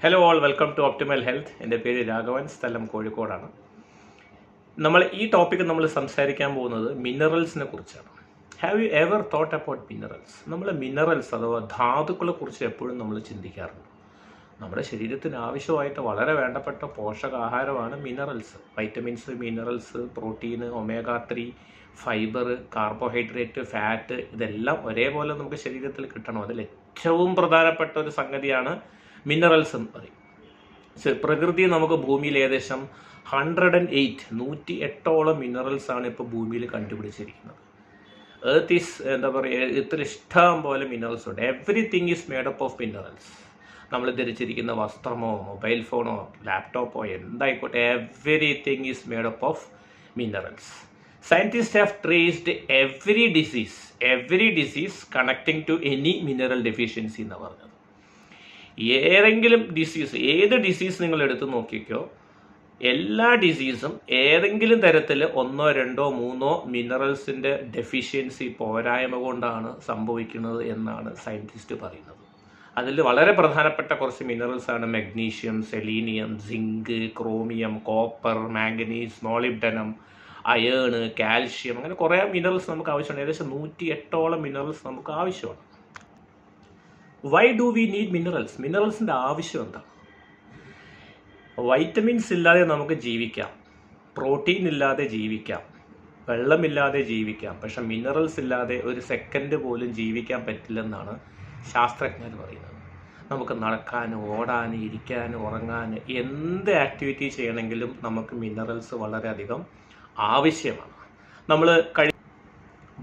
Hello all, welcome to optimal health. എൻ്റെ പേര് രാഘവൻ, സ്ഥലം കോഴിക്കോടാണ്. ഈ ടോപ്പിക്ക് നമ്മൾ സംസാരിക്കാൻ പോകുന്നത് മിനറൽസിനെ കുറിച്ചാണ്. Have you ever thought about minerals? നമ്മൾ മിനറൽസ് അഥവാ ധാതുക്കളെ കുറിച്ച് എപ്പോഴും നമ്മൾ ചിന്തിക്കാറുണ്ട്. നമ്മുടെ ശരീരത്തിന് ആവശ്യമായിട്ട് വളരെ വേണ്ടപ്പെട്ട പോഷകാഹാരമാണ് minerals. Vitamins, minerals, protein, omega 3, fibre, carbohydrate, fat, ഇതെല്ലാം ഒരേപോലെ നമുക്ക് ശരീരത്തിൽ കിട്ടണം. അതിൽ ഏറ്റവും പ്രധാനപ്പെട്ട ഒരു സംഗതിയാണ് മിനറൽസ് എന്ന് പറയും. പ്രകൃതി നമുക്ക് ഭൂമിയിൽ ഏകദേശം 108 മിനറൽസാണ് ഇപ്പോൾ ഭൂമിയിൽ കണ്ടുപിടിച്ചിരിക്കുന്നത്. എർത്ത് ഈസ് ഇത്ര ഇഷ്ടം പോലെ മിനറൽസ് ഉണ്ട്. Everything is made up of minerals. നമ്മൾ ധരിച്ചിരിക്കുന്ന വസ്ത്രമോ മൊബൈൽ ഫോണോ ലാപ്ടോപ്പോ എന്തായിക്കോട്ടെ, everything is made up of minerals. Scientists have traced every disease connecting to any mineral deficiency എന്ന് പറഞ്ഞത്. ഏതെങ്കിലും ഡിസീസ്, ഏത് ഡിസീസ് നിങ്ങൾ എടുത്ത് നോക്കിക്കോ, എല്ലാ ഡിസീസും ഏതെങ്കിലും തരത്തിൽ 1, 2, 3 മിനറൽസിൻ്റെ ഡെഫിഷ്യൻസി, പോരായ്മ കൊണ്ടാണ് സംഭവിക്കുന്നത് എന്നാണ് സയൻറ്റിസ്റ്റ് പറയുന്നത്. അതിൽ വളരെ പ്രധാനപ്പെട്ട കുറച്ച് മിനറൽസാണ് magnesium, selenium, zinc, chromium, copper, manganese, molybdenum, iron, calcium, അങ്ങനെ കുറേ മിനറൽസ് നമുക്ക് ആവശ്യമാണ്. ഏകദേശം 108 മിനറൽസ് നമുക്ക് ആവശ്യമാണ്. Why do we need minerals? മിനറൽസിൻ്റെ ആവശ്യം എന്താണ്? വൈറ്റമിൻസ് ഇല്ലാതെ നമുക്ക് ജീവിക്കാം, പ്രോട്ടീൻ ഇല്ലാതെ ജീവിക്കാം, വെള്ളമില്ലാതെ ജീവിക്കാം. പക്ഷെ മിനറൽസ് ഇല്ലാതെ ഒരു സെക്കൻഡ് പോലും ജീവിക്കാൻ പറ്റില്ലെന്നാണ് ശാസ്ത്രജ്ഞർ പറയുന്നത്. നമുക്ക് നടക്കാൻ, ഓടാൻ, ഇരിക്കാൻ, ഉറങ്ങാൻ, എന്ത് ആക്ടിവിറ്റി ചെയ്യണമെങ്കിലും നമുക്ക് മിനറൽസ് വളരെയധികം ആവശ്യമാണ്. നമ്മൾ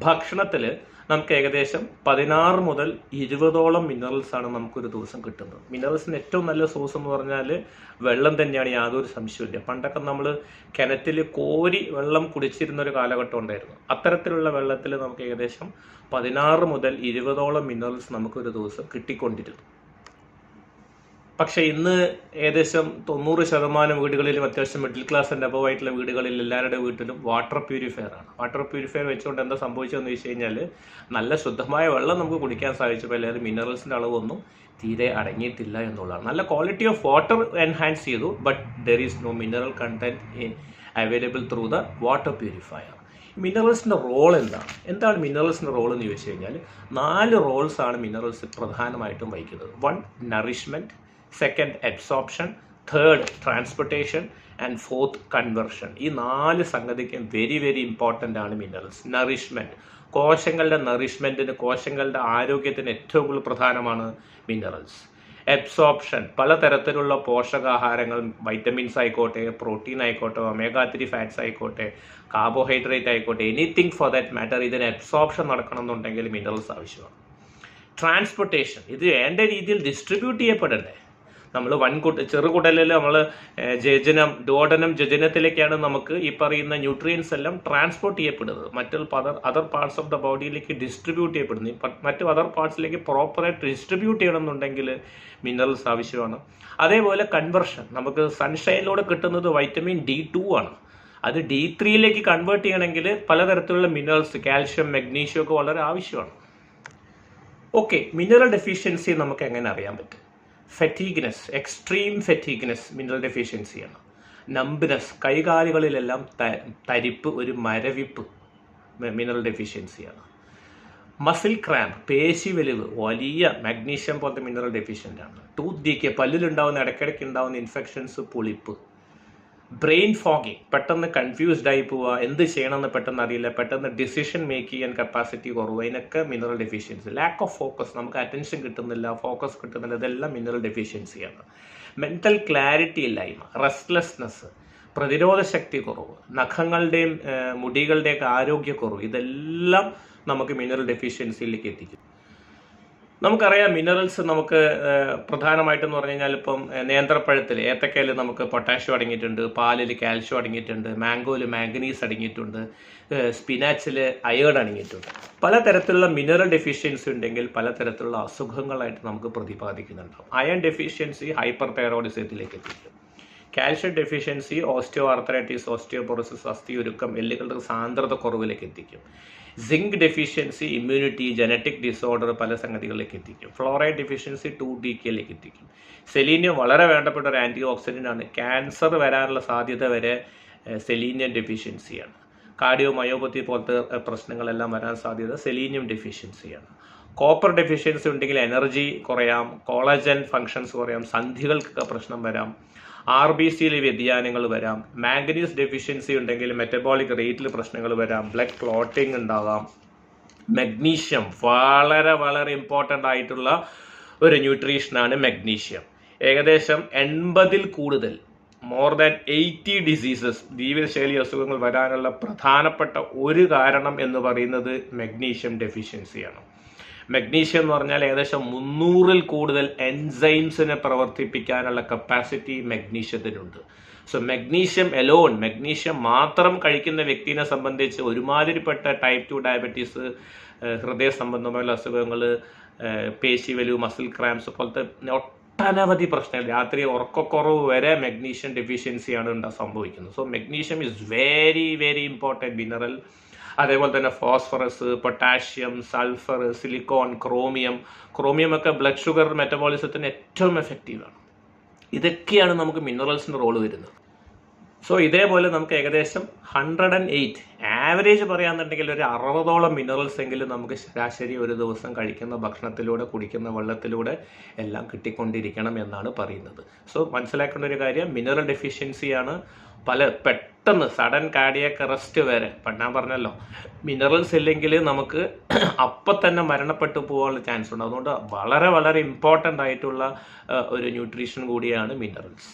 ഭക്ഷണത്തിൽ നമുക്ക് ഏകദേശം 16 മുതൽ 20 മിനറൽസാണ് നമുക്കൊരു ദിവസം കിട്ടുന്നത്. മിനറൽസിന് ഏറ്റവും നല്ല സോഴ്സ് എന്ന് പറഞ്ഞാൽ വെള്ളം തന്നെയാണ്, യാതൊരു സംശയമില്ല. പണ്ടൊക്കെ നമ്മൾ കിണറ്റിൽ കോരി വെള്ളം കുടിച്ചിരുന്ന ഒരു കാലഘട്ടം ഉണ്ടായിരുന്നു. അത്തരത്തിലുള്ള വെള്ളത്തിൽ നമുക്ക് ഏകദേശം 16 മുതൽ 20 മിനറൽസ് നമുക്കൊരു ദിവസം കിട്ടിക്കൊണ്ടിരുന്നു. പക്ഷേ ഇന്ന് ഏകദേശം 90% വീടുകളിലും, അത്യാവശ്യം മിഡിൽ ക്ലാസ് ആൻഡ് അബവ് ആയിട്ടുള്ള വീടുകളിൽ, എല്ലാവരുടെ വീട്ടിലും വാട്ടർ പ്യൂരിഫയർ ആണ്. വാട്ടർ പ്യൂരിഫയർ വെച്ചുകൊണ്ട് എന്താ സംഭവിച്ചതെന്ന് വെച്ച് കഴിഞ്ഞാൽ, നല്ല ശുദ്ധമായ വെള്ളം നമുക്ക് കുടിക്കാൻ സാധിച്ചപ്പോൾ എല്ലാവരും മിനറൽസിൻ്റെ അളവൊന്നും തീരെ അടങ്ങിയിട്ടില്ല എന്നുള്ളതാണ്. നല്ല ക്വാളിറ്റി ഓഫ് വാട്ടർ എൻഹാൻസ് ചെയ്തു, but there is no mineral content available through the water purifier. മിനറൽസിൻ്റെ റോൾ എന്താണ് മിനറൽസിൻ്റെ റോൾ എന്ന് ചോദിച്ചു കഴിഞ്ഞാൽ, 4 റോൾസാണ് മിനറൽസ് പ്രധാനമായിട്ടും വഹിക്കുന്നത്. 1, nourishment. 2, absorption. 3, transportation. And 4th, conversion. ഈ 4 സംഗതിക്കും വെരി വെരി ഇമ്പോർട്ടൻ്റ് ആണ് മിനറൽസ്. നറിഷ്മെൻറ്റ്, കോശങ്ങളുടെ നറിഷ്മെൻറ്റിന്, കോശങ്ങളുടെ ആരോഗ്യത്തിന് ഏറ്റവും കൂടുതൽ പ്രധാനമാണ് മിനറൽസ്. അബ്സോർപ്ഷൻ, പലതരത്തിലുള്ള പോഷകാഹാരങ്ങൾ, വൈറ്റമിൻസ് ആയിക്കോട്ടെ, പ്രോട്ടീൻ ആയിക്കോട്ടെ, ഒമേഗ 3 ഫാറ്റ്സ് ആയിക്കോട്ടെ, കാർബോഹൈഡ്രേറ്റ് ആയിക്കോട്ടെ, എനിത്തിങ് ഫോർ ദാറ്റ് മാറ്റർ, ഇതിന് അബ്സോർപ്ഷൻ നടക്കണം എന്നുണ്ടെങ്കിൽ മിനറൽസ് ആവശ്യമാണ്. ട്രാൻസ്പോർട്ടേഷൻ, ഇത് വേണ്ട രീതിയിൽ ഡിസ്ട്രിബ്യൂട്ട് ചെയ്യപ്പെടണ്ടേ. നമ്മൾ ചെറുകുടലിൽ നമ്മൾ ഡോഡനം, ജജനത്തിലേക്കാണ് നമുക്ക് ഈ പറയുന്ന ന്യൂട്രിയൻസ് എല്ലാം ട്രാൻസ്പോർട്ട് ചെയ്യപ്പെടുന്നത്. അതർ പാർട്സ് ഓഫ് ദ ബോഡിയിലേക്ക് ഡിസ്ട്രിബ്യൂട്ട് ചെയ്യപ്പെടുന്നു. മറ്റു അതർ പാർട്സിലേക്ക് പ്രോപ്പറായിട്ട് ഡിസ്ട്രിബ്യൂട്ട് ചെയ്യണമെന്നുണ്ടെങ്കിൽ മിനറൽസ് ആവശ്യമാണ്. അതേപോലെ കൺവെർഷൻ, നമുക്ക് സൺഷൈനിലൂടെ കിട്ടുന്നത് വൈറ്റമിൻ D2 ആണ്. അത് D3 കൺവേർട്ട് ചെയ്യണമെങ്കിൽ പലതരത്തിലുള്ള മിനറൽസ്, കാൽഷ്യം, മഗ്നീഷ്യം ഒക്കെ വളരെ ആവശ്യമാണ്. ഓക്കെ, മിനറൽ ഡെഫിഷ്യൻസി നമുക്ക് എങ്ങനെ അറിയാൻ പറ്റും? ഫെറ്റീഗ്നെസ്, എക്സ്ട്രീം ഫെറ്റീഗ്നെസ് മിനറൽ ഡെഫിഷ്യൻസിയാണ്. നംബ്നെസ്, കൈകാലുകളിലെല്ലാം തരിപ്പ്, ഒരു മരവിപ്പ് മിനറൽ ഡെഫിഷ്യൻസിയാണ്. മസിൽ ക്രാമ്പ്, പേശി വലിവ്, വലിയ മാഗ്നീഷ്യം പോലത്തെ മിനറൽ ഡെഫിഷ്യൻ്റ് ആണ്. ടൂത്ത് ഡീക്കേ, പല്ലിലുണ്ടാവുന്ന ഇടയ്ക്കിടയ്ക്ക് ഉണ്ടാവുന്ന ഇൻഫെക്ഷൻസ്, പുളിപ്പ്. ബ്രെയിൻ ഫോഗിങ്, പെട്ടെന്ന് കൺഫ്യൂസ്ഡ് ആയി പോവുക, എന്ത് ചെയ്യണമെന്ന് പെട്ടെന്ന് അറിയില്ല, പെട്ടെന്ന് ഡിസിഷൻ മേക്ക് ചെയ്യാൻ കപ്പാസിറ്റി കുറവ്, ഇതിനൊക്കെ mineral deficiency. Lack of focus, നമുക്ക് അറ്റൻഷൻ കിട്ടുന്നില്ല, ഫോക്കസ് കിട്ടുന്നില്ല, ഇതെല്ലാം മിനറൽ ഡെഫിഷ്യൻസിയാണ്. മെൻ്റൽ ക്ലാരിറ്റി ഇല്ലായ്മ, റെസ്റ്റ്ലെസ്നെസ്, പ്രതിരോധ ശക്തി കുറവ്, നഖങ്ങളുടെയും മുടികളുടെയൊക്കെ ആരോഗ്യക്കുറവ്, ഇതെല്ലാം നമുക്ക് മിനറൽ ഡെഫിഷ്യൻസിയിലേക്ക് എത്തിക്കും. നമുക്കറിയാം മിനറൽസ് നമുക്ക് പ്രധാനമായിട്ടെന്ന് പറഞ്ഞു കഴിഞ്ഞാൽ, ഇപ്പം നേന്ത്രപ്പഴത്തിൽ, ഏത്തക്കയിൽ നമുക്ക് പൊട്ടാഷ്യം അടങ്ങിയിട്ടുണ്ട്, പാലിൽ കാൽഷ്യം അടങ്ങിയിട്ടുണ്ട്, മാംഗോയിൽ മാംഗനീസ് അടങ്ങിയിട്ടുണ്ട്, സ്പിനാച്ചിൽ അയേൺ അടങ്ങിയിട്ടുണ്ട്. പലതരത്തിലുള്ള മിനറൽ ഡെഫിഷ്യൻസി ഉണ്ടെങ്കിൽ പലതരത്തിലുള്ള അസുഖങ്ങളായിട്ട് നമുക്ക് പ്രതിപാദിക്കുന്നുണ്ടാവും. അയൺ ഡെഫിഷ്യൻസി ഹൈപ്പർ തൈറോയിഡിസത്തിലേക്ക് എത്തിക്കും. Calcium deficiency osteoarthritis, osteoporosis, അസ്ഥിയൊരുക്കം, എല്ലുകളുടെ സാന്ദ്രത കുറവിലേക്ക് എത്തിക്കും. Zinc deficiency immunity, genetic disorder, പല സംഗതികളിലേക്ക് എത്തിക്കും. ഫ്ലോറൈഡ് ഡെഫിഷ്യൻസി 2 DKയിലേക്ക് എത്തിക്കും. സെലീനിയം വളരെ വേണ്ടപ്പെട്ട ഒരു ആൻറ്റി ഓക്സിഡൻ്റ് ആണ്. ക്യാൻസർ വരാനുള്ള സാധ്യത വരെ സെലീനിയം ഡെഫിഷ്യൻസിയാണ്. കാർഡിയോ മയോപ്പത്തി പോലത്തെ പ്രശ്നങ്ങളെല്ലാം വരാൻ സാധ്യത സെലീനിയം ഡെഫിഷ്യൻസിയാണ്. കോപ്പർ ഡെഫിഷ്യൻസി ഉണ്ടെങ്കിൽ എനർജി കുറയാം, കോളജൻ ഫങ്ഷൻസ് കുറയാം, സന്ധികൾക്കൊക്കെ പ്രശ്നം വരാം, RBCയിൽ വ്യതിയാനങ്ങൾ വരാം. മാംഗനീസ് ഡെഫിഷ്യൻസി ഉണ്ടെങ്കിൽ മെറ്റബോളിക് റേറ്റിൽ പ്രശ്നങ്ങൾ വരാം, ബ്ലഡ് ക്ലോട്ടിങ് ഉണ്ടാകാം. മഗ്നീഷ്യം വളരെ വളരെ ഇമ്പോർട്ടൻ്റ് ആയിട്ടുള്ള ഒരു ന്യൂട്രീഷനാണ് മഗ്നീഷ്യം. ഏകദേശം 80-ൽ കൂടുതൽ മോർ ദാൻ 80 ഡിസീസസ്, ജീവിതശൈലി അസുഖങ്ങൾ വരാനുള്ള പ്രധാനപ്പെട്ട ഒരു കാരണം എന്ന് പറയുന്നത് മഗ്നീഷ്യം ഡെഫിഷ്യൻസിയാണ്. മഗ്നീഷ്യം എന്ന് പറഞ്ഞാൽ ഏകദേശം 300-ൽ കൂടുതൽ എൻസൈംസിനെ പ്രവർത്തിപ്പിക്കാനുള്ള കപ്പാസിറ്റി മഗ്നീഷ്യത്തിനുണ്ട്. സോ മഗ്നീഷ്യം എലോൺ, മഗ്നീഷ്യം മാത്രം കഴിക്കുന്ന വ്യക്തിയെ സംബന്ധിച്ച് ഒരുമാതിരിപ്പെട്ട ടൈപ്പ് 2 ഡയബറ്റീസ്, ഹൃദയ സംബന്ധമായ അസുഖങ്ങൾ, പേശി വലിവ്, മസിൽ ക്രാംസ് പോലത്തെ ഒട്ടനവധി പ്രശ്നങ്ങൾ, രാത്രി ഉറക്കക്കുറവ് വരെ മഗ്നീഷ്യം ഡെഫിഷ്യൻസിയാണ് സംഭവിക്കുന്നത്. So magnesium is very very important mineral. അതേപോലെ തന്നെ phosphorus, potassium, sulphur, silicon, chromium ഒക്കെ ബ്ലഡ് ഷുഗർ മെറ്റബോളിസത്തിന് ഏറ്റവും എഫക്റ്റീവാണ്. ഇതൊക്കെയാണ് നമുക്ക് മിനറൽസിൻ്റെ റോള് വരുന്നത്. സോ ഇതേപോലെ നമുക്ക് ഏകദേശം 108 ആവറേജ് പറയാന്നുണ്ടെങ്കിൽ ഒരു 60ഓളം മിനറൽസ് എങ്കിലും നമുക്ക് ശരാശരി ഒരു ദിവസം കഴിക്കുന്ന ഭക്ഷണത്തിലൂടെ, കുടിക്കുന്ന വെള്ളത്തിലൂടെ എല്ലാം കിട്ടിക്കൊണ്ടിരിക്കണം എന്നാണ് പറയുന്നത്. സോ മനസ്സിലാക്കേണ്ട ഒരു കാര്യം, മിനറൽ ഡെഫിഷ്യൻസിയാണ് പെട്ടെന്ന് സഡൻ കാർഡിയാക് അറസ്റ്റ് വരെ. ഞാൻ പറഞ്ഞല്ലോ, മിനറൽസ് ഇല്ലെങ്കിൽ നമുക്ക് അപ്പം തന്നെ മരണപ്പെട്ടു പോകാനുള്ള ചാൻസ് ഉണ്ട്. അതുകൊണ്ട് വളരെ വളരെ ഇമ്പോർട്ടൻ്റ് ആയിട്ടുള്ള ഒരു ന്യൂട്രീഷൻ കൂടിയാണ് മിനറൽസ്.